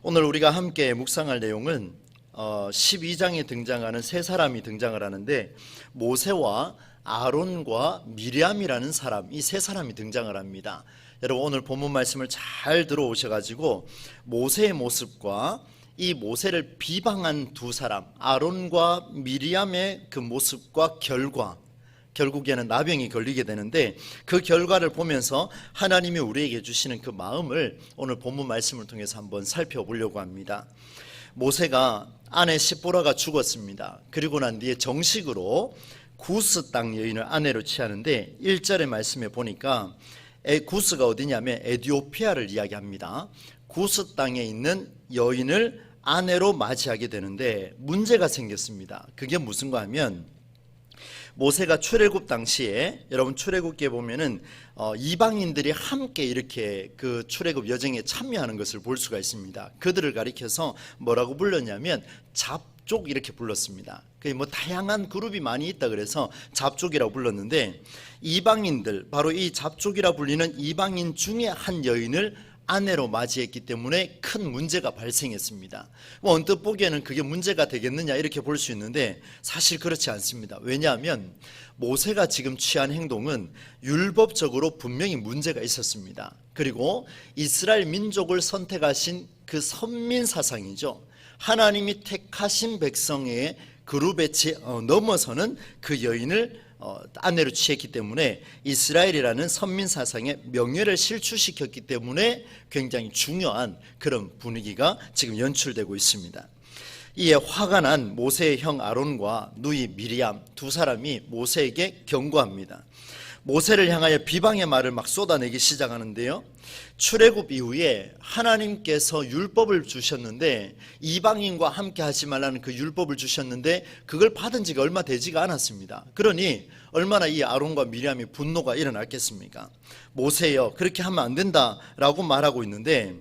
오늘 우리가 함께 묵상할 내용은 12장에 등장하는 세 사람이 등장을 하는데, 모세와 아론과 미리암이라는 사람, 이 세 사람이 등장을 합니다. 여러분, 오늘 본문 말씀을 잘 들어오셔가지고 모세의 모습과 이 모세를 비방한 두 사람, 아론과 미리암의 그 모습과 결국에는 나병이 걸리게 되는데, 그 결과를 보면서 하나님이 우리에게 주시는 그 마음을 오늘 본문 말씀을 통해서 한번 살펴보려고 합니다. 모세가 아내 시보라가 죽었습니다. 그리고 난 뒤에 정식으로 구스 땅 여인을 아내로 취하는데, 1절의 말씀에 보니까 구스가 어디냐면 에티오피아를 이야기합니다. 구스 땅에 있는 여인을 아내로 맞이하게 되는데 문제가 생겼습니다. 그게 무슨가 하면, 모세가 출애굽 당시에, 여러분 출애굽기에 보면은 이방인들이 함께 이렇게 그 출애굽 여정에 참여하는 것을 볼 수가 있습니다. 그들을 가리켜서 뭐라고 불렀냐면 잡족 이렇게 불렀습니다. 그 뭐 다양한 그룹이 많이 있다 그래서 잡족이라고 불렀는데, 이방인들, 바로 이 잡족이라 불리는 이방인 중에 한 여인을 아내로 맞이했기 때문에 큰 문제가 발생했습니다. 언뜻 보기에는 그게 문제가 되겠느냐 이렇게 볼 수 있는데, 사실 그렇지 않습니다. 왜냐하면 모세가 지금 취한 행동은 율법적으로 분명히 문제가 있었습니다. 그리고 이스라엘 민족을 선택하신 그 선민 사상이죠. 하나님이 택하신 백성의 그룹에 넘어서는 그 여인을 아내로 취했기 때문에 이스라엘이라는 선민 사상의 명예를 실추시켰기 때문에 굉장히 중요한 그런 분위기가 지금 연출되고 있습니다. 이에 화가 난 모세의 형 아론과 누이 미리암 두 사람이 모세에게 경고합니다. 모세를 향하여 비방의 말을 막 쏟아내기 시작하는데요, 출애굽 이후에 하나님께서 율법을 주셨는데, 이방인과 함께 하지 말라는 그 율법을 주셨는데 그걸 받은 지가 얼마 되지가 않았습니다. 그러니 얼마나 이 아론과 미리암이 분노가 일어났겠습니까? 모세여, 그렇게 하면 안 된다라고 말하고 있는데,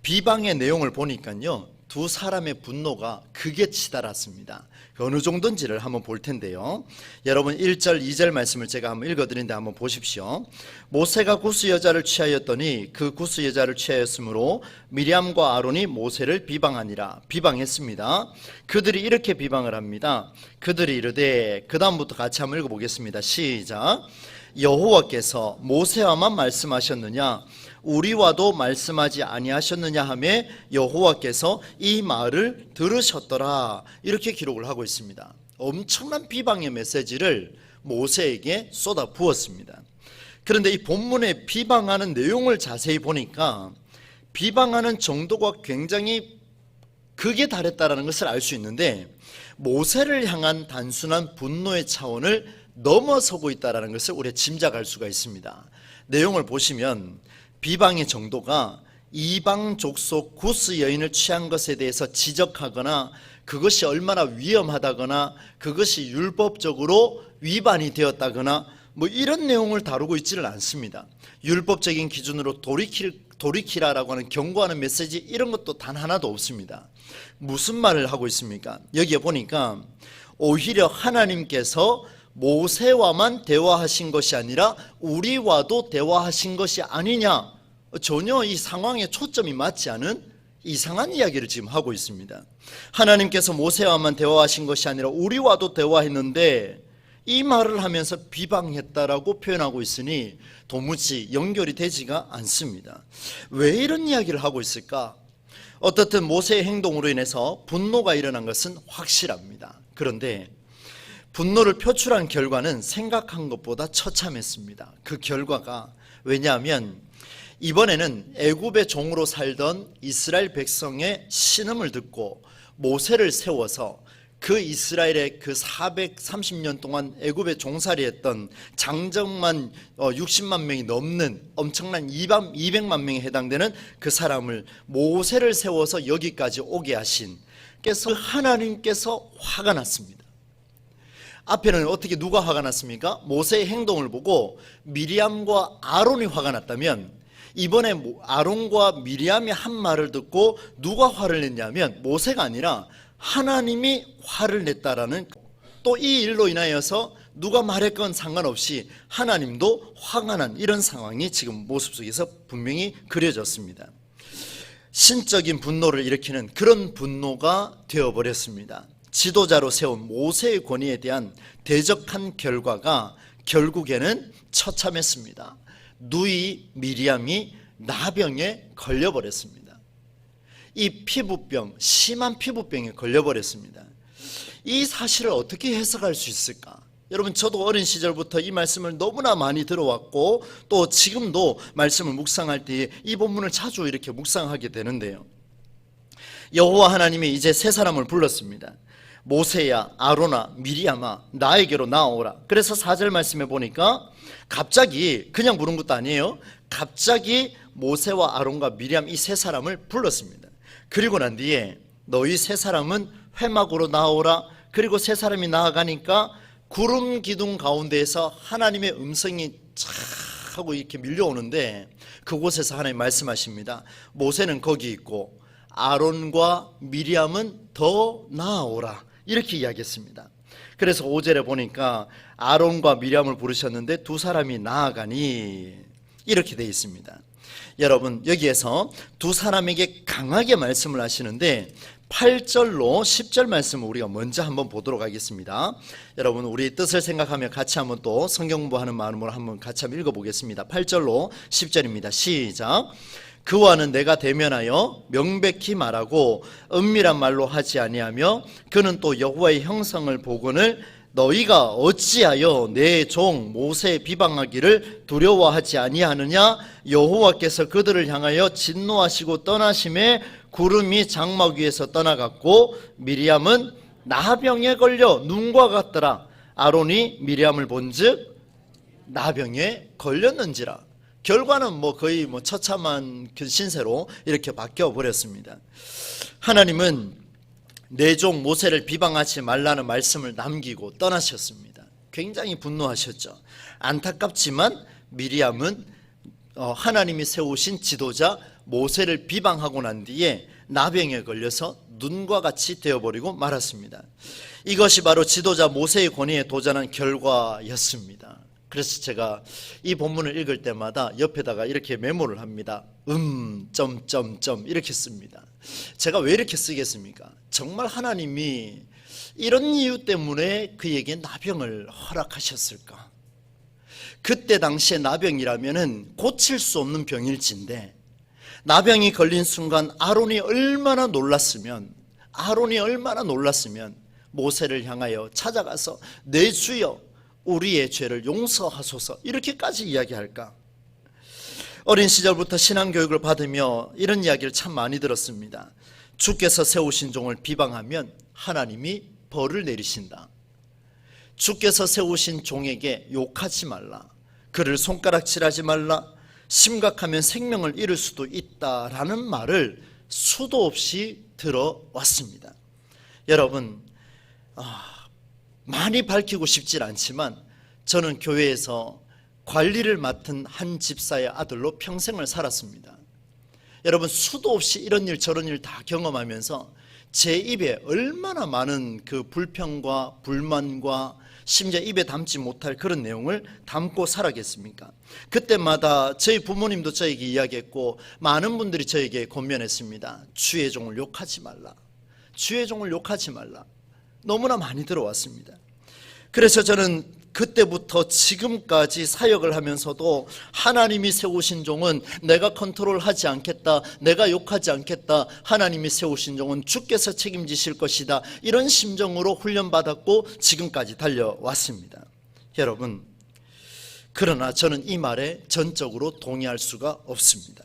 비방의 내용을 보니까요, 두 사람의 분노가 극에 치달았습니다. 어느 정도인지를 한번 볼 텐데요, 여러분 1절 2절 말씀을 제가 한번 읽어드리는데 한번 보십시오. 모세가 구스 여자를 취하였더니 그 구스 여자를 취하였으므로 미리암과 아론이 모세를 비방하니라. 비방했습니다. 그들이 이렇게 비방을 합니다. 그들이 이르되, 그 다음부터 같이 한번 읽어보겠습니다. 시작. 여호와께서 모세와만 말씀하셨느냐, 우리와도 말씀하지 아니하셨느냐 하며 여호와께서 이 말을 들으셨더라. 이렇게 기록을 하고 있습니다. 엄청난 비방의 메시지를 모세에게 쏟아 부었습니다. 그런데 이 본문의 비방하는 내용을 자세히 보니까 비방하는 정도가 굉장히 극에 달했다는 것을 알 수 있는데, 모세를 향한 단순한 분노의 차원을 넘어서고 있다는 것을 우리가 짐작할 수가 있습니다. 내용을 보시면 비방의 정도가 이방 족속 구스 여인을 취한 것에 대해서 지적하거나 그것이 얼마나 위험하다거나 그것이 율법적으로 위반이 되었다거나 뭐 이런 내용을 다루고 있지는 않습니다. 율법적인 기준으로 돌이키라라고 하는 경고하는 메시지, 이런 것도 단 하나도 없습니다. 무슨 말을 하고 있습니까? 여기에 보니까 오히려 하나님께서 모세와만 대화하신 것이 아니라 우리와도 대화하신 것이 아니냐, 전혀 이 상황에 초점이 맞지 않은 이상한 이야기를 지금 하고 있습니다. 하나님께서 모세와만 대화하신 것이 아니라 우리와도 대화했는데 이 말을 하면서 비방했다라고 표현하고 있으니 도무지 연결이 되지가 않습니다. 왜 이런 이야기를 하고 있을까? 어떻든 모세의 행동으로 인해서 분노가 일어난 것은 확실합니다. 그런데 분노를 표출한 결과는 생각한 것보다 처참했습니다. 그 결과가, 왜냐하면 이번에는 애굽의 종으로 살던 이스라엘 백성의 신음을 듣고 모세를 세워서 그 이스라엘의 그 430년 동안 애굽에 종살이했던 장정만 60만 명이 넘는 엄청난 200만 명에 해당되는 그 사람을, 모세를 세워서 여기까지 오게 하신 께서 하나님께서 화가 났습니다. 앞에는 어떻게 누가 화가 났습니까? 모세의 행동을 보고 미리암과 아론이 화가 났다면, 이번에 아론과 미리암이 한 말을 듣고 누가 화를 냈냐면 모세가 아니라 하나님이 화를 냈다라는, 또 이 일로 인하여서 누가 말했건 상관없이 하나님도 화가 난 이런 상황이 지금 모습 속에서 분명히 그려졌습니다. 신적인 분노를 일으키는 그런 분노가 되어버렸습니다. 지도자로 세운 모세의 권위에 대한 대적한 결과가 결국에는 처참했습니다. 누이 미리암이 나병에 걸려버렸습니다. 이 피부병, 심한 피부병에 걸려버렸습니다. 이 사실을 어떻게 해석할 수 있을까? 여러분, 저도 어린 시절부터 이 말씀을 너무나 많이 들어왔고 또 지금도 말씀을 묵상할 때 이 본문을 자주 이렇게 묵상하게 되는데요. 여호와 하나님이 이제 세 사람을 불렀습니다. 모세야, 아론아, 미리암아, 나에게로 나오라. 그래서 4절 말씀에 보니까 갑자기 그냥 부른 것도 아니에요. 갑자기 모세와 아론과 미리암 이 세 사람을 불렀습니다. 그리고 난 뒤에 너희 세 사람은 회막으로 나오라. 그리고 세 사람이 나아가니까 구름 기둥 가운데에서 하나님의 음성이 쫙 하고 이렇게 밀려오는데 그곳에서 하나님 말씀하십니다. 모세는 거기 있고 아론과 미리암은 더 나아오라. 이렇게 이야기했습니다. 그래서 5절에 보니까 아론과 미리암을 부르셨는데 두 사람이 나아가니 이렇게 되어 있습니다. 여러분, 여기에서 두 사람에게 강하게 말씀을 하시는데 8절로 10절 말씀을 우리가 먼저 한번 보도록 하겠습니다. 여러분, 우리 뜻을 생각하며 같이 한번 또 성경 공부하는 마음으로 한번 같이 한번 읽어보겠습니다. 8절로 10절입니다. 시작. 그와는 내가 대면하여 명백히 말하고 은밀한 말로 하지 아니하며 그는 또 여호와의 형상을 보거늘 너희가 어찌하여 내 종 모세 비방하기를 두려워하지 아니하느냐? 여호와께서 그들을 향하여 진노하시고 떠나심에 구름이 장막 위에서 떠나갔고 미리암은 나병에 걸려 눈과 같더라. 아론이 미리암을 본즉 나병에 걸렸는지라. 결과는 거의 처참한 그 신세로 이렇게 바뀌어 버렸습니다. 하나님은 내 종 모세를 비방하지 말라는 말씀을 남기고 떠나셨습니다. 굉장히 분노하셨죠. 안타깝지만 미리암은 하나님이 세우신 지도자 모세를 비방하고 난 뒤에 나병에 걸려서 눈과 같이 되어버리고 말았습니다. 이것이 바로 지도자 모세의 권위에 도전한 결과였습니다. 그래서 제가 이 본문을 읽을 때마다 옆에다가 이렇게 메모를 합니다. 점점점 이렇게 씁니다. 제가 왜 이렇게 쓰겠습니까? 정말 하나님이 이런 이유 때문에 그에게 나병을 허락하셨을까? 그때 당시에 나병이라면은 고칠 수 없는 병일진데 나병이 걸린 순간 아론이 얼마나 놀랐으면 모세를 향하여 찾아가서 내 주여 우리의 죄를 용서하소서 이렇게까지 이야기할까? 어린 시절부터 신앙교육을 받으며 이런 이야기를 참 많이 들었습니다. 주께서 세우신 종을 비방하면 하나님이 벌을 내리신다. 주께서 세우신 종에게 욕하지 말라. 그를 손가락질하지 말라. 심각하면 생명을 잃을 수도 있다라는 말을 수도 없이 들어왔습니다. 여러분, 많이 밝히고 싶진 않지만 저는 교회에서 관리를 맡은 한 집사의 아들로 평생을 살았습니다. 여러분, 수도 없이 이런 일 저런 일 다 경험하면서 제 입에 얼마나 많은 그 불평과 불만과 심지어 입에 담지 못할 그런 내용을 담고 살아겠습니까? 그때마다 저희 부모님도 저에게 이야기했고 많은 분들이 저에게 권면했습니다. 주의 종을 욕하지 말라. 주의 종을 욕하지 말라. 너무나 많이 들어왔습니다. 그래서 저는 그때부터 지금까지 사역을 하면서도 하나님이 세우신 종은 내가 컨트롤하지 않겠다, 내가 욕하지 않겠다, 하나님이 세우신 종은 주께서 책임지실 것이다, 이런 심정으로 훈련받았고 지금까지 달려왔습니다. 여러분, 그러나 저는 이 말에 전적으로 동의할 수가 없습니다.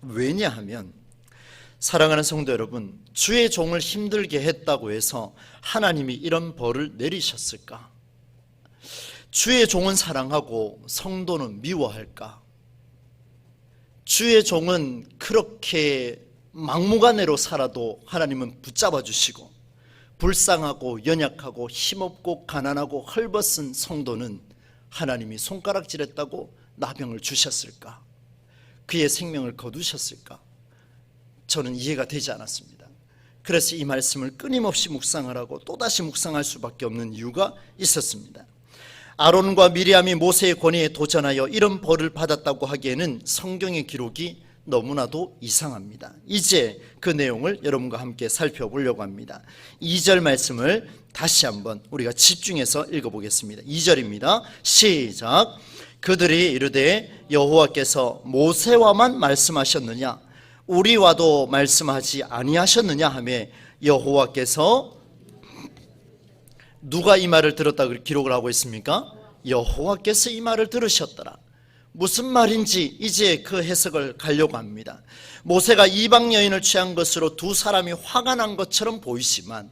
왜냐하면 사랑하는 성도 여러분, 주의 종을 힘들게 했다고 해서 하나님이 이런 벌을 내리셨을까? 주의 종은 사랑하고 성도는 미워할까? 주의 종은 그렇게 막무가내로 살아도 하나님은 붙잡아 주시고, 불쌍하고 연약하고 힘없고 가난하고 헐벗은 성도는 하나님이 손가락질했다고 나병을 주셨을까? 그의 생명을 거두셨을까? 저는 이해가 되지 않았습니다. 그래서 이 말씀을 끊임없이 묵상을 하고 또다시 묵상할 수밖에 없는 이유가 있었습니다. 아론과 미리암이 모세의 권위에 도전하여 이런 벌을 받았다고 하기에는 성경의 기록이 너무나도 이상합니다. 이제 그 내용을 여러분과 함께 살펴보려고 합니다. 2절 말씀을 다시 한번 우리가 집중해서 읽어보겠습니다. 2절입니다. 시작. 그들이 이르되 여호와께서 모세와만 말씀하셨느냐 우리와도 말씀하지 아니하셨느냐 하며 여호와께서, 누가 이 말을 들었다 기록을 하고 있습니까? 여호와께서 이 말을 들으셨더라. 무슨 말인지 이제 그 해석을 가려고 합니다. 모세가 이방 여인을 취한 것으로 두 사람이 화가 난 것처럼 보이지만,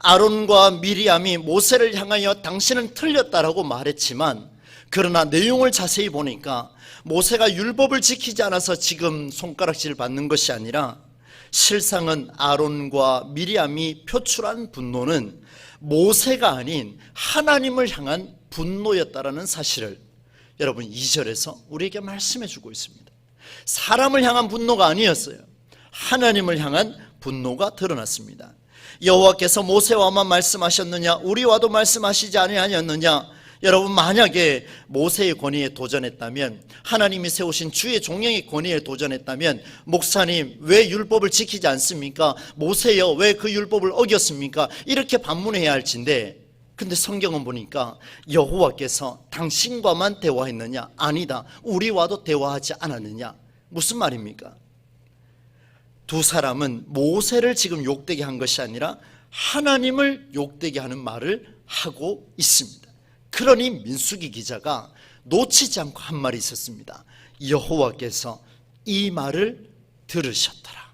아론과 미리암이 모세를 향하여 당신은 틀렸다라고 말했지만, 그러나 내용을 자세히 보니까 모세가 율법을 지키지 않아서 지금 손가락질을 받는 것이 아니라, 실상은 아론과 미리암이 표출한 분노는 모세가 아닌 하나님을 향한 분노였다라는 사실을 여러분 2절에서 우리에게 말씀해 주고 있습니다. 사람을 향한 분노가 아니었어요. 하나님을 향한 분노가 드러났습니다. 여호와께서 모세와만 말씀하셨느냐 우리와도 말씀하시지 아니하였느냐. 여러분, 만약에 모세의 권위에 도전했다면, 하나님이 세우신 주의 종령의 권위에 도전했다면, 목사님 왜 율법을 지키지 않습니까? 모세여 왜 그 율법을 어겼습니까? 이렇게 반문해야 할진데, 근데 성경은 보니까 여호와께서 당신과만 대화했느냐? 아니다, 우리와도 대화하지 않았느냐? 무슨 말입니까? 두 사람은 모세를 지금 욕되게 한 것이 아니라 하나님을 욕되게 하는 말을 하고 있습니다. 그러니 민수기 기자가 놓치지 않고 한 말이 있었습니다. 여호와께서 이 말을 들으셨더라.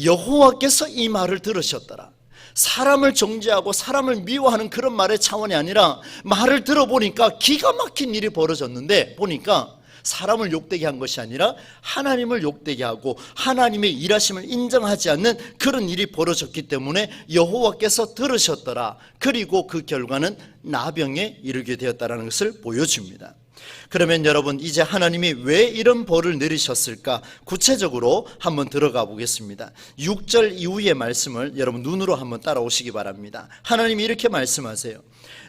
여호와께서 이 말을 들으셨더라. 사람을 정죄하고 사람을 미워하는 그런 말의 차원이 아니라, 말을 들어보니까 기가 막힌 일이 벌어졌는데, 보니까 사람을 욕되게 한 것이 아니라 하나님을 욕되게 하고 하나님의 일하심을 인정하지 않는 그런 일이 벌어졌기 때문에 여호와께서 들으셨더라. 그리고 그 결과는 나병에 이르게 되었다는 것을 보여줍니다. 그러면 여러분, 이제 하나님이 왜 이런 벌을 내리셨을까? 구체적으로 한번 들어가 보겠습니다. 6절 이후의 말씀을 여러분 눈으로 한번 따라오시기 바랍니다. 하나님이 이렇게 말씀하세요.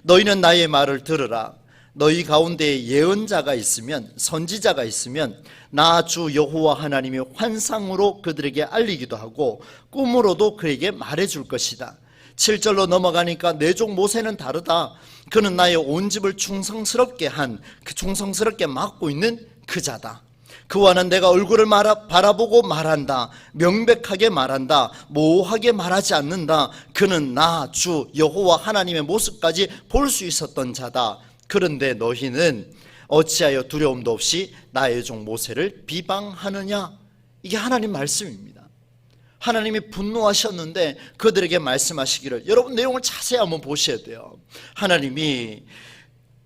너희는 나의 말을 들으라. 너희 가운데 예언자가 있으면, 선지자가 있으면 나 주 여호와 하나님이 환상으로 그들에게 알리기도 하고 꿈으로도 그에게 말해줄 것이다. 7절로 넘어가니까 내 종 모세는 다르다. 그는 나의 온 집을 충성스럽게 맡고 있는 그 자다. 그와는 내가 얼굴을 바라보고 말한다. 명백하게 말한다. 모호하게 말하지 않는다. 그는 나 주 여호와 하나님의 모습까지 볼 수 있었던 자다. 그런데 너희는 어찌하여 두려움도 없이 나의 종 모세를 비방하느냐? 이게 하나님 말씀입니다. 하나님이 분노하셨는데 그들에게 말씀하시기를, 여러분 내용을 자세히 한번 보셔야 돼요. 하나님이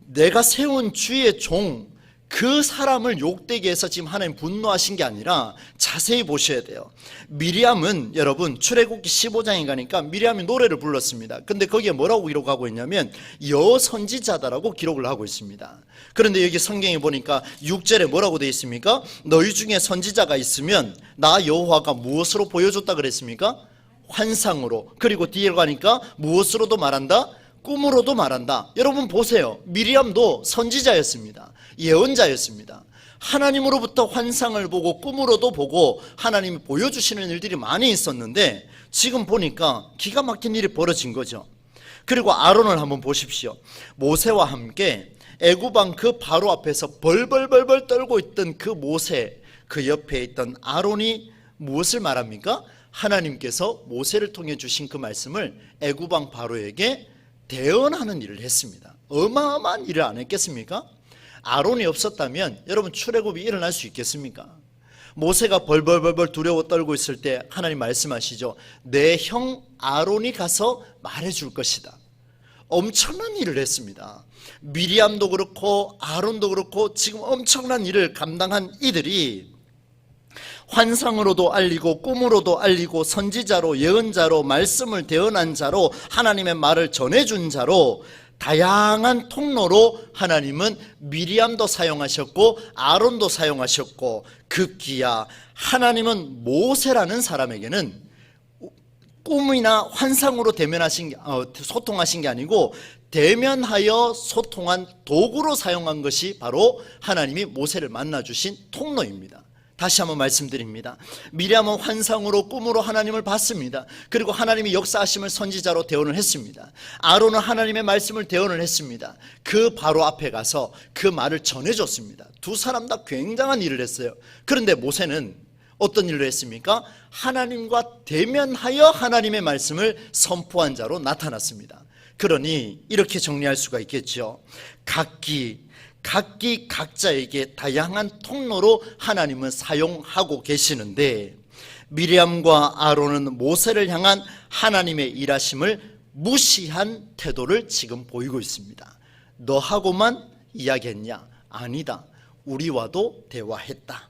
내가 세운 주의 종, 그 사람을 욕되게 해서 지금 하나님 분노하신 게 아니라 자세히 보셔야 돼요. 미리암은 여러분 출애굽기 15장에 가니까 미리암이 노래를 불렀습니다. 근데 거기에 뭐라고 기록하고 있냐면 여선지자다라고 기록을 하고 있습니다. 그런데 여기 성경에 보니까 6절에 뭐라고 되어 있습니까? 너희 중에 선지자가 있으면 나 여호와가 무엇으로 보여줬다 그랬습니까? 환상으로. 그리고 뒤에 가니까 무엇으로도 말한다? 꿈으로도 말한다. 여러분 보세요. 미리암도 선지자였습니다. 예언자였습니다. 하나님으로부터 환상을 보고 꿈으로도 보고 하나님이 보여주시는 일들이 많이 있었는데, 지금 보니까 기가 막힌 일이 벌어진 거죠. 그리고 아론을 한번 보십시오. 모세와 함께 애굽 왕 그 바로 앞에서 벌벌벌벌 떨고 있던 그 모세, 그 옆에 있던 아론이 무엇을 말합니까? 하나님께서 모세를 통해 주신 그 말씀을 애굽 왕 바로에게 대언하는 일을 했습니다. 어마어마한 일을 안 했겠습니까? 아론이 없었다면 여러분 출애굽이 일어날 수 있겠습니까? 모세가 벌벌벌벌 두려워 떨고 있을 때 하나님 말씀하시죠. 내 형 아론이 가서 말해줄 것이다. 엄청난 일을 했습니다. 미리암도 그렇고 아론도 그렇고 지금 엄청난 일을 감당한 이들이 환상으로도 알리고 꿈으로도 알리고 선지자로 예언자로 말씀을 대언한 자로 하나님의 말을 전해준 자로 다양한 통로로 하나님은 미리암도 사용하셨고 아론도 사용하셨고, 급기야 하나님은 모세라는 사람에게는 꿈이나 환상으로 소통하신 게 아니고 대면하여 소통한 도구로 사용한 것이 바로 하나님이 모세를 만나주신 통로입니다. 다시 한번 말씀드립니다. 미리암은 환상으로 꿈으로 하나님을 봤습니다. 그리고 하나님이 역사하심을 선지자로 대언을 했습니다. 아론은 하나님의 말씀을 대언을 했습니다. 그 바로 앞에 가서 그 말을 전해줬습니다. 두 사람 다 굉장한 일을 했어요. 그런데 모세는 어떤 일을 했습니까? 하나님과 대면하여 하나님의 말씀을 선포한 자로 나타났습니다. 그러니 이렇게 정리할 수가 있겠죠. 각기 각자에게 다양한 통로로 하나님은 사용하고 계시는데, 미리암과 아론은 모세를 향한 하나님의 일하심을 무시한 태도를 지금 보이고 있습니다. 너하고만 이야기했냐? 아니다. 우리와도 대화했다.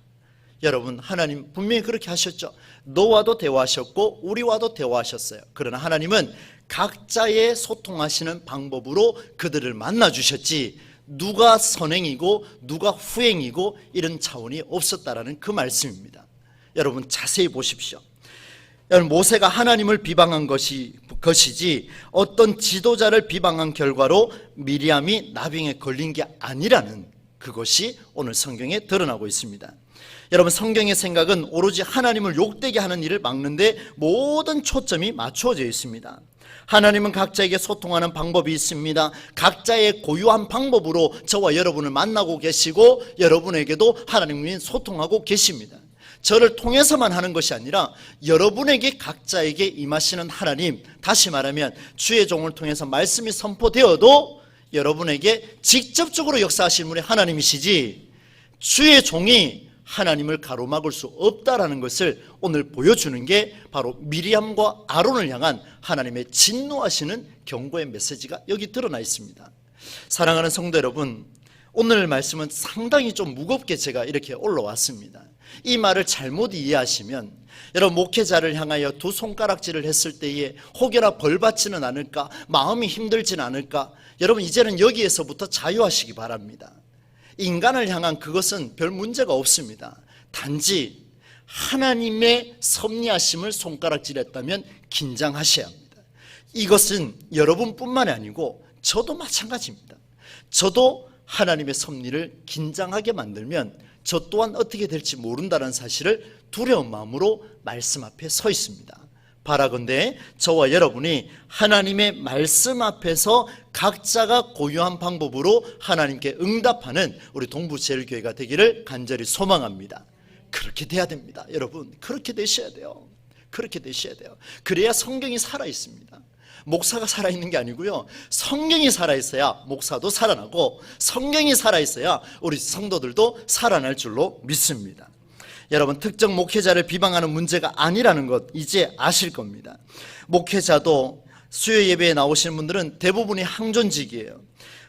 여러분, 하나님 분명히 그렇게 하셨죠. 너와도 대화하셨고 우리와도 대화하셨어요. 그러나 하나님은 각자의 소통하시는 방법으로 그들을 만나주셨지, 누가 선행이고 누가 후행이고 이런 차원이 없었다라는 그 말씀입니다. 여러분, 자세히 보십시오. 여러분, 모세가 하나님을 비방한 것이지 어떤 지도자를 비방한 결과로 미리암이 나병에 걸린 게 아니라는 그것이 오늘 성경에 드러나고 있습니다. 여러분, 성경의 생각은 오로지 하나님을 욕되게 하는 일을 막는 데 모든 초점이 맞추어져 있습니다. 하나님은 각자에게 소통하는 방법이 있습니다. 각자의 고유한 방법으로 저와 여러분을 만나고 계시고 여러분에게도 하나님이 소통하고 계십니다. 저를 통해서만 하는 것이 아니라 여러분에게 각자에게 임하시는 하나님, 다시 말하면 주의 종을 통해서 말씀이 선포되어도 여러분에게 직접적으로 역사하시는 분이 하나님이시지 주의 종이 하나님을 가로막을 수 없다라는 것을 오늘 보여주는 게 바로 미리암과 아론을 향한 하나님의 진노하시는 경고의 메시지가 여기 드러나 있습니다. 사랑하는 성도 여러분, 오늘 말씀은 상당히 좀 무겁게 제가 이렇게 올라왔습니다. 이 말을 잘못 이해하시면 여러분, 목회자를 향하여 두 손가락질을 했을 때에 혹여나 벌받지는 않을까, 마음이 힘들지는 않을까, 여러분 이제는 여기에서부터 자유하시기 바랍니다. 인간을 향한 그것은 별 문제가 없습니다. 단지 하나님의 섭리하심을 손가락질했다면 긴장하셔야 합니다. 이것은 여러분뿐만이 아니고 저도 마찬가지입니다. 저도 하나님의 섭리를 긴장하게 만들면 저 또한 어떻게 될지 모른다는 사실을 두려운 마음으로 말씀 앞에 서 있습니다. 바라건대 저와 여러분이 하나님의 말씀 앞에서 각자가 고유한 방법으로 하나님께 응답하는 우리 동부제일교회가 되기를 간절히 소망합니다. 그렇게 돼야 됩니다. 여러분, 그렇게 되셔야 돼요. 그렇게 되셔야 돼요. 그래야 성경이 살아있습니다. 목사가 살아있는 게 아니고요, 성경이 살아있어야 목사도 살아나고 성경이 살아있어야 우리 성도들도 살아날 줄로 믿습니다. 여러분, 특정 목회자를 비방하는 문제가 아니라는 것 이제 아실 겁니다. 목회자도 수요 예배에 나오시는 분들은 대부분이 항존직이에요.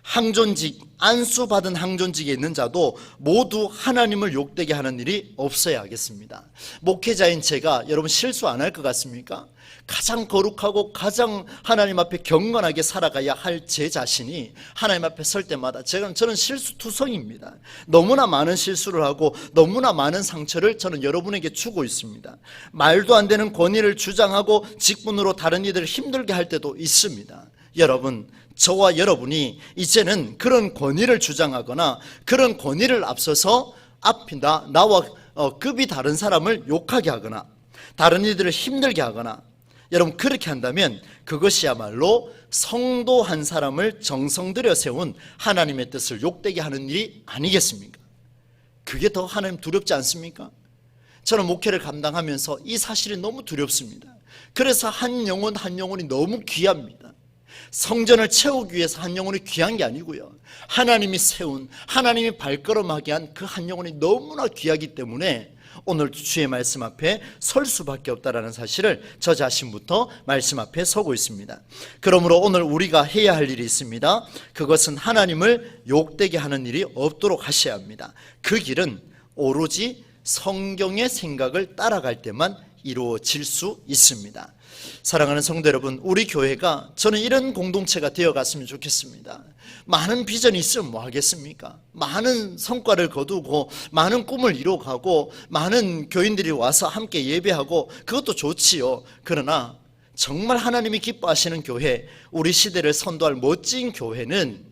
항존직, 안수받은 항존직에 있는 자도 모두 하나님을 욕되게 하는 일이 없어야 하겠습니다. 목회자인 제가 여러분 실수 안 할 것 같습니까? 가장 거룩하고 가장 하나님 앞에 경건하게 살아가야 할 제 자신이 하나님 앞에 설 때마다 저는 실수투성입니다. 너무나 많은 실수를 하고 너무나 많은 상처를 저는 여러분에게 주고 있습니다. 말도 안 되는 권위를 주장하고 직분으로 다른 이들을 힘들게 할 때도 있습니다. 여러분, 저와 여러분이 이제는 그런 권위를 주장하거나 그런 권위를 앞서서 나와 급이 다른 사람을 욕하게 하거나 다른 이들을 힘들게 하거나, 여러분 그렇게 한다면 그것이야말로 성도 한 사람을 정성 들여 세운 하나님의 뜻을 욕되게 하는 일이 아니겠습니까? 그게 더 하나님 두렵지 않습니까? 저는 목회를 감당하면서 이 사실이 너무 두렵습니다. 그래서 한 영혼이 너무 귀합니다. 성전을 채우기 위해서 한 영혼이 귀한 게 아니고요, 하나님이 세운, 하나님이 발걸음하게 한 그 한 영혼이 너무나 귀하기 때문에 오늘 주의 말씀 앞에 설 수밖에 없다는 사실을 저 자신부터 말씀 앞에 서고 있습니다. 그러므로 오늘 우리가 해야 할 일이 있습니다. 그것은 하나님을 욕되게 하는 일이 없도록 하셔야 합니다. 그 길은 오로지 성경의 생각을 따라갈 때만 이루어질 수 있습니다. 사랑하는 성도 여러분, 우리 교회가 저는 이런 공동체가 되어갔으면 좋겠습니다. 많은 비전이 있으면 뭐 하겠습니까? 많은 성과를 거두고 많은 꿈을 이루어가고 많은 교인들이 와서 함께 예배하고 그것도 좋지요. 그러나 정말 하나님이 기뻐하시는 교회, 우리 시대를 선도할 멋진 교회는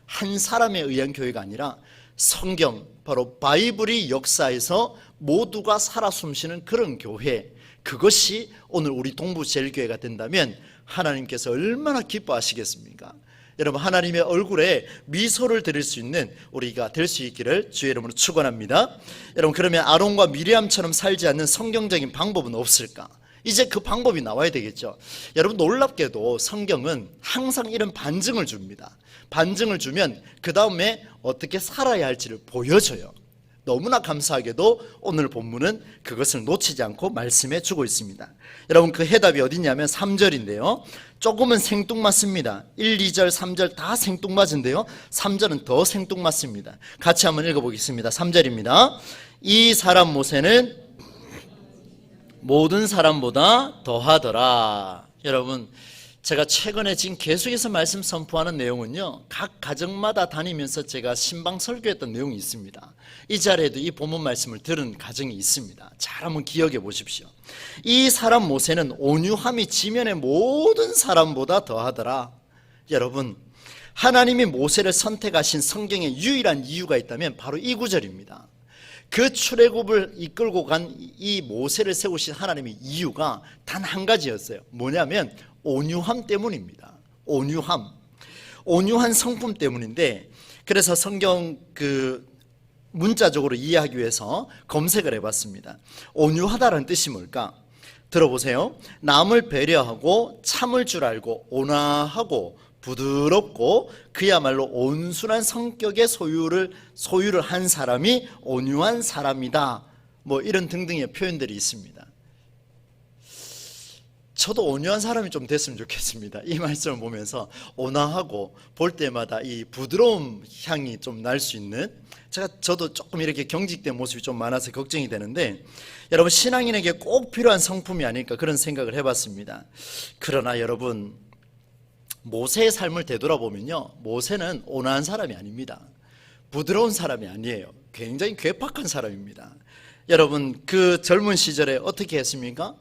한 사람에 의한 교회가 아니라 성경, 바로 바이블이 역사에서 모두가 살아 숨쉬는 그런 교회, 그것이 오늘 우리 동부제일교회가 된다면 하나님께서 얼마나 기뻐하시겠습니까? 여러분, 하나님의 얼굴에 미소를 드릴 수 있는 우리가 될 수 있기를 주의 이름으로 축원합니다. 여러분, 그러면 아론과 미리암처럼 살지 않는 성경적인 방법은 없을까? 이제 그 방법이 나와야 되겠죠. 여러분, 놀랍게도 성경은 항상 이런 반증을 줍니다. 반증을 주면 그 다음에 어떻게 살아야 할지를 보여줘요. 너무나 감사하게도 오늘 본문은 그것을 놓치지 않고 말씀해 주고 있습니다. 여러분, 그 해답이 어디냐면 3절인데요 조금은 생뚱맞습니다. 1, 2절, 3절 다 생뚱맞은데요 3절은 더 생뚱맞습니다. 같이 한번 읽어보겠습니다. 3절입니다. 이 사람 모세는 모든 사람보다 더하더라. 여러분, 제가 최근에 지금 계속해서 말씀 선포하는 내용은요, 각 가정마다 다니면서 제가 신방 설교했던 내용이 있습니다. 이 자리에도 이 본문 말씀을 들은 가정이 있습니다. 잘 한번 기억해 보십시오. 이 사람 모세는 온유함이 지면의 모든 사람보다 더하더라. 여러분, 하나님이 모세를 선택하신 성경의 유일한 이유가 있다면 바로 이 구절입니다. 그 출애굽을 이끌고 간 이 모세를 세우신 하나님의 이유가 단 한 가지였어요. 뭐냐면 온유함 때문입니다. 온유한 성품 때문인데, 그래서 성경 문자적으로 이해하기 위해서 검색을 해봤습니다. 온유하다는 뜻이 뭘까? 들어보세요. 남을 배려하고 참을 줄 알고 온화하고 부드럽고 그야말로 온순한 성격의 소유를 한 사람이 온유한 사람이다. 뭐 이런 등등의 표현들이 있습니다. 저도 온유한 사람이 좀 됐으면 좋겠습니다. 이 말씀을 보면서 온화하고 볼 때마다 이 부드러움 향이 좀 날 수 있는, 저도 조금 이렇게 경직된 모습이 좀 많아서 걱정이 되는데, 여러분, 신앙인에게 꼭 필요한 성품이 아닐까 그런 생각을 해봤습니다. 그러나 여러분, 모세의 삶을 되돌아보면요, 모세는 온화한 사람이 아닙니다. 부드러운 사람이 아니에요. 굉장히 괴팍한 사람입니다. 여러분, 그 젊은 시절에 어떻게 했습니까?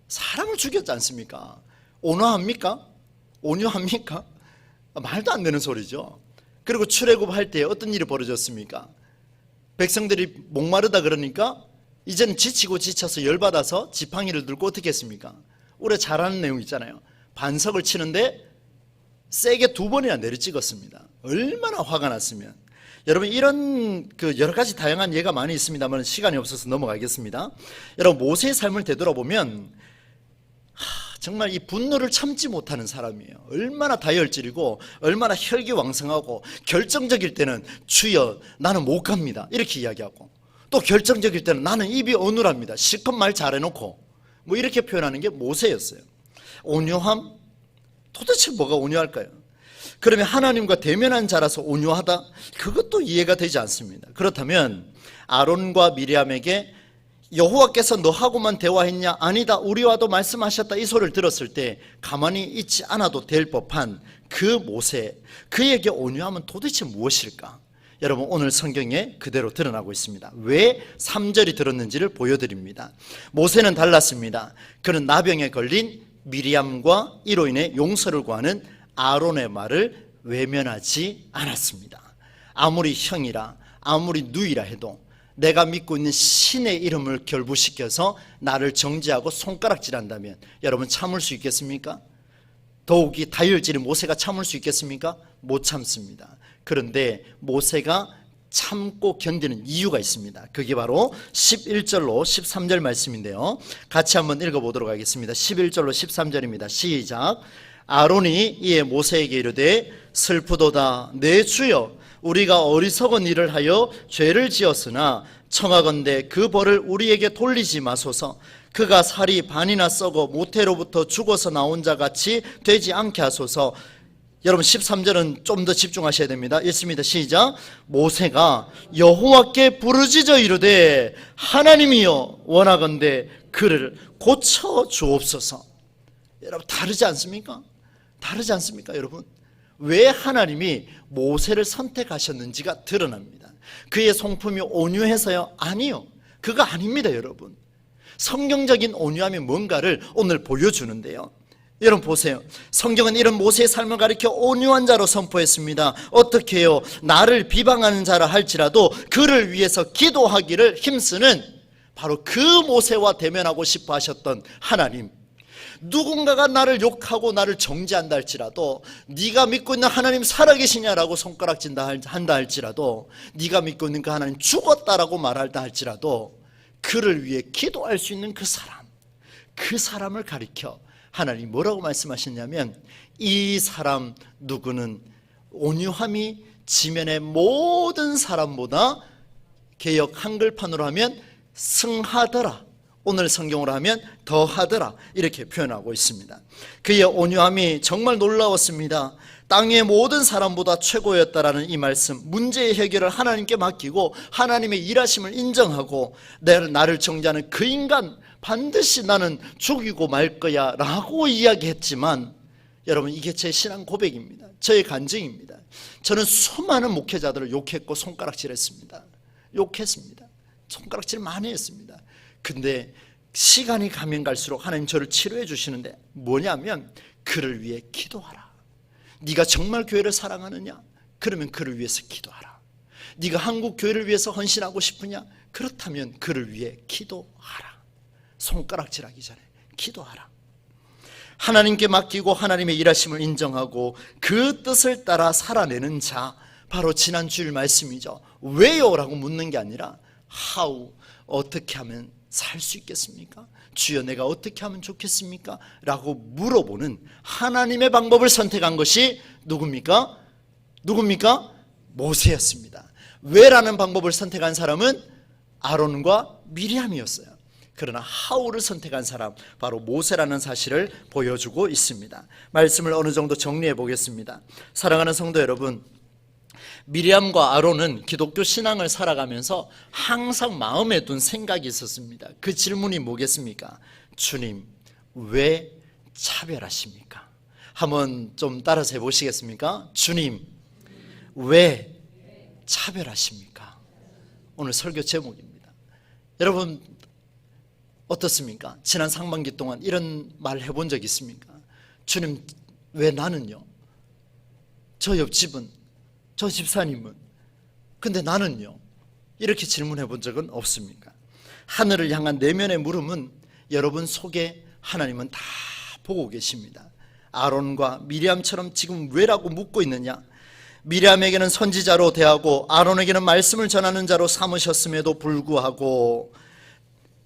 사람을 죽였지 않습니까? 온화합니까? 온유합니까? 말도 안 되는 소리죠. 그리고 출애굽할 때 어떤 일이 벌어졌습니까? 백성들이 목마르다 그러니까 이제는 지치고 지쳐서 열받아서 지팡이를 들고 어떻게 했습니까? 우리가 잘 아는 내용 있잖아요. 반석을 치는데 세게 2번이나 내리찍었습니다. 얼마나 화가 났으면. 여러분, 이런 여러 가지 다양한 예가 많이 있습니다만 시간이 없어서 넘어가겠습니다. 여러분, 모세의 삶을 되돌아보면 정말 이 분노를 참지 못하는 사람이에요. 얼마나 다혈질이고 얼마나 혈기왕성하고, 결정적일 때는 주여 나는 못 갑니다 이렇게 이야기하고, 또 결정적일 때는 나는 입이 어눌합니다 실컷 말 잘해놓고, 뭐 이렇게 표현하는 게 모세였어요. 온유함? 도대체 뭐가 온유할까요? 그러면 하나님과 대면한 자라서 온유하다? 그것도 이해가 되지 않습니다. 그렇다면 아론과 미리암에게 여호와께서 너하고만 대화했냐? 아니다, 우리와도 말씀하셨다, 이 소리를 들었을 때 가만히 있지 않아도 될 법한 그 모세, 그에게 온유함은 도대체 무엇일까? 여러분, 오늘 성경에 그대로 드러나고 있습니다. 왜 3절이 들었는지를 보여드립니다. 모세는 달랐습니다. 그는 나병에 걸린 미리암과 이로 인해 용서를 구하는 아론의 말을 외면하지 않았습니다. 아무리 형이라 아무리 누이라 해도 내가 믿고 있는 신의 이름을 결부시켜서 나를 정죄하고 손가락질한다면 여러분, 참을 수 있겠습니까? 더욱이 다혈질인 모세가 참을 수 있겠습니까? 못 참습니다. 그런데 모세가 참고 견디는 이유가 있습니다. 그게 바로 11절로 13절 말씀인데요, 같이 한번 읽어보도록 하겠습니다. 11절로 13절입니다. 시작. 아론이 이에 모세에게 이르되 슬프도다 내 주여, 우리가 어리석은 일을 하여 죄를 지었으나 청하건대 그 벌을 우리에게 돌리지 마소서. 그가 살이 반이나 썩어 모태로부터 죽어서 나온 자 같이 되지 않게 하소서. 여러분, 13절은 좀 더 집중하셔야 됩니다. 읽습니다. 시작. 모세가 여호와께 부르짖어 이르되 하나님이여 원하건대 그를 고쳐 주옵소서. 여러분, 다르지 않습니까? 여러분? 왜 하나님이 모세를 선택하셨는지가 드러납니다. 그의 성품이 온유해서요? 아니요, 그거 아닙니다. 여러분, 성경적인 온유함이 뭔가를 오늘 보여주는데요, 여러분 보세요. 성경은 이런 모세의 삶을 가리켜 온유한 자로 선포했습니다. 어떻게 해요? 나를 비방하는 자라 할지라도 그를 위해서 기도하기를 힘쓰는 바로 그 모세와 대면하고 싶어 하셨던 하나님. 누군가가 나를 욕하고 나를 정죄한다 할지라도, 네가 믿고 있는 하나님 살아계시냐라고 손가락질한다 한다 할지라도, 네가 믿고 있는 그 하나님 죽었다라고 말한다 할지라도 그를 위해 기도할 수 있는 그 사람을 가리켜 하나님이 뭐라고 말씀하셨냐면, 이 사람 누구는 온유함이 지면의 모든 사람보다, 개역 한글판으로 하면 승하더라, 오늘 성경으로 하면 더하더라, 이렇게 표현하고 있습니다. 그의 온유함이 정말 놀라웠습니다. 땅의 모든 사람보다 최고였다라는 이 말씀, 문제의 해결을 하나님께 맡기고 하나님의 일하심을 인정하고, 나를 정죄하는 그 인간 반드시 나는 죽이고 말 거야 라고 이야기했지만, 여러분 이게 제 신앙 고백입니다. 저의 간증입니다. 저는 수많은 목회자들을 욕했고 손가락질했습니다. 손가락질 많이 했습니다. 근데 시간이 가면 갈수록 하나님 저를 치료해 주시는데, 뭐냐면 그를 위해 기도하라. 네가 정말 교회를 사랑하느냐? 그러면 그를 위해서 기도하라. 네가 한국 교회를 위해서 헌신하고 싶으냐? 그렇다면 그를 위해 기도하라. 손가락질하기 전에 기도하라. 하나님께 맡기고 하나님의 일하심을 인정하고 그 뜻을 따라 살아내는 자, 바로 지난 주일 말씀이죠. 왜요? 라고 묻는 게 아니라 how, 어떻게 하면 살 수 있겠습니까? 주여 내가 어떻게 하면 좋겠습니까? 라고 물어보는 하나님의 방법을 선택한 것이 누굽니까? 모세였습니다. 왜라는 방법을 선택한 사람은 아론과 미리암이었어요. 그러나 how를 선택한 사람, 바로 모세라는 사실을 보여주고 있습니다. 말씀을 어느 정도 정리해 보겠습니다. 사랑하는 성도 여러분, 미리암과 아론은 기독교 신앙을 살아가면서 항상 마음에 둔 생각이 있었습니다. 그 질문이 뭐겠습니까? 주님, 왜 차별하십니까? 한번 좀 따라서 해보시겠습니까? 주님, 왜 차별하십니까? 오늘 설교 제목입니다. 여러분 어떻습니까? 지난 상반기 동안 이런 말 해본 적 있습니까? 주님, 왜 나는요? 저 옆집은, 저 집사님은, 근데 나는요? 이렇게 질문해 본 적은 없습니까? 하늘을 향한 내면의 물음은 여러분 속에 하나님은 다 보고 계십니다. 아론과 미리암처럼 지금 왜라고 묻고 있느냐? 미리암에게는 선지자로 대하고 아론에게는 말씀을 전하는 자로 삼으셨음에도 불구하고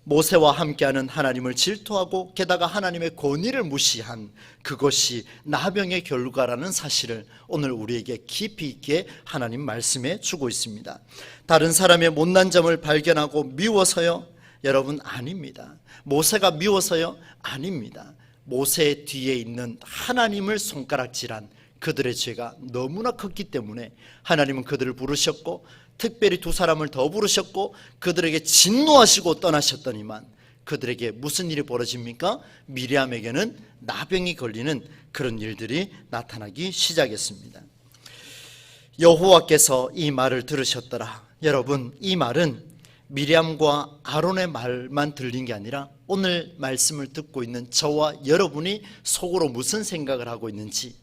모세와 함께하는 하나님을 질투하고 게다가 하나님의 권위를 무시한 그것이 나병의 결과라는 사실을 오늘 우리에게 깊이 있게 하나님 말씀해 주고 있습니다. 다른 사람의 못난 점을 발견하고 미워서요? 여러분 아닙니다. 모세가 미워서요? 아닙니다. 모세 뒤에 있는 하나님을 손가락질한 그들의 죄가 너무나 컸기 때문에 하나님은 그들을 부르셨고, 특별히 두 사람을 더 부르셨고 그들에게 진노하시고 떠나셨더니만 그들에게 무슨 일이 벌어집니까? 미리암에게는 나병이 걸리는 그런 일들이 나타나기 시작했습니다. 여호와께서 이 말을 들으셨더라. 여러분, 이 말은 미리암과 아론의 말만 들린 게 아니라 오늘 말씀을 듣고 있는 저와 여러분이 속으로 무슨 생각을 하고 있는지,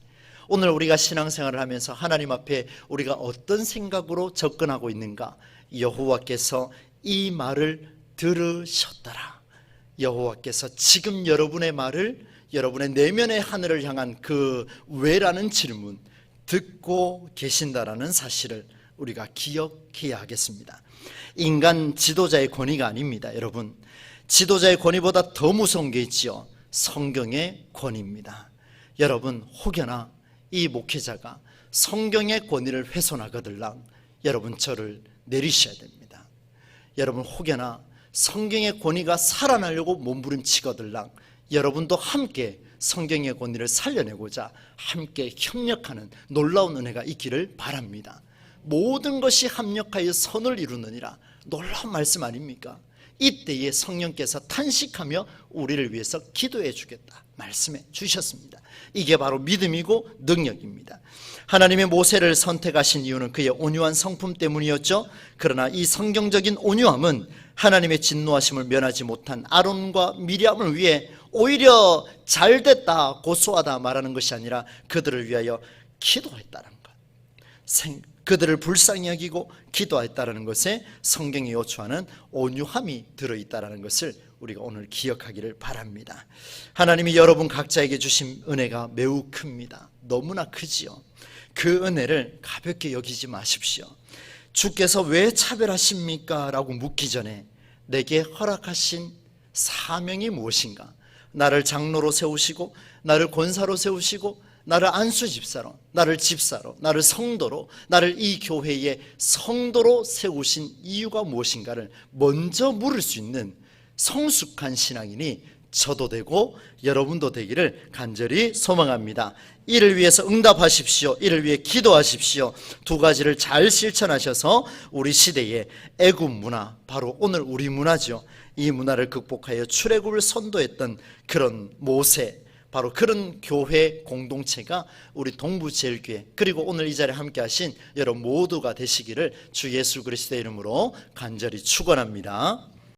오늘 우리가 신앙생활을 하면서 하나님 앞에 우리가 어떤 생각으로 접근하고 있는가, 여호와께서 이 말을 들으셨더라. 여호와께서 지금 여러분의 말을, 여러분의 내면의 하늘을 향한 그 왜라는 질문 듣고 계신다라는 사실을 우리가 기억해야 하겠습니다. 인간 지도자의 권위가 아닙니다. 여러분, 지도자의 권위보다 더 무서운 게 있지요. 성경의 권위입니다. 여러분, 혹여나 이 목회자가 성경의 권위를 훼손하거들랑 여러분 저를 내리셔야 됩니다. 여러분, 혹여나 성경의 권위가 살아나려고 몸부림치거들랑 여러분도 함께 성경의 권위를 살려내고자 함께 협력하는 놀라운 은혜가 있기를 바랍니다. 모든 것이 합력하여 선을 이루느니라, 놀라운 말씀 아닙니까? 이때에 성령께서 탄식하며 우리를 위해서 기도해 주겠다 말씀해 주셨습니다. 이게 바로 믿음이고 능력입니다. 하나님의 모세를 선택하신 이유는 그의 온유한 성품 때문이었죠. 그러나 이 성경적인 온유함은 하나님의 진노하심을 면하지 못한 아론과 미리암을 위해 오히려 잘됐다, 고소하다 말하는 것이 아니라 그들을 위하여 기도했다는 것, 그들을 불쌍히 여기고 기도했다는 것에 성경이 요구하는 온유함이 들어있다는 것을 우리가 오늘 기억하기를 바랍니다. 하나님이 여러분 각자에게 주신 은혜가 매우 큽니다. 너무나 크지요. 그 은혜를 가볍게 여기지 마십시오. 주께서 왜 차별하십니까? 라고 묻기 전에 내게 허락하신 사명이 무엇인가? 나를 장로로 세우시고 나를 권사로 세우시고 나를 안수집사로, 나를 집사로, 나를 성도로, 나를 이 교회의 성도로 세우신 이유가 무엇인가를 먼저 물을 수 있는 성숙한 신앙인이 저도 되고 여러분도 되기를 간절히 소망합니다. 이를 위해서 응답하십시오. 이를 위해 기도하십시오. 두 가지를 잘 실천하셔서 우리 시대의 애굽 문화, 바로 오늘 우리 문화죠. 이 문화를 극복하여 출애굽을 선도했던 그런 모세, 바로 그런 교회 공동체가 우리 동부제일교회, 그리고 오늘 이 자리에 함께 하신 여러분 모두가 되시기를 주 예수 그리스도의 이름으로 간절히 축원합니다.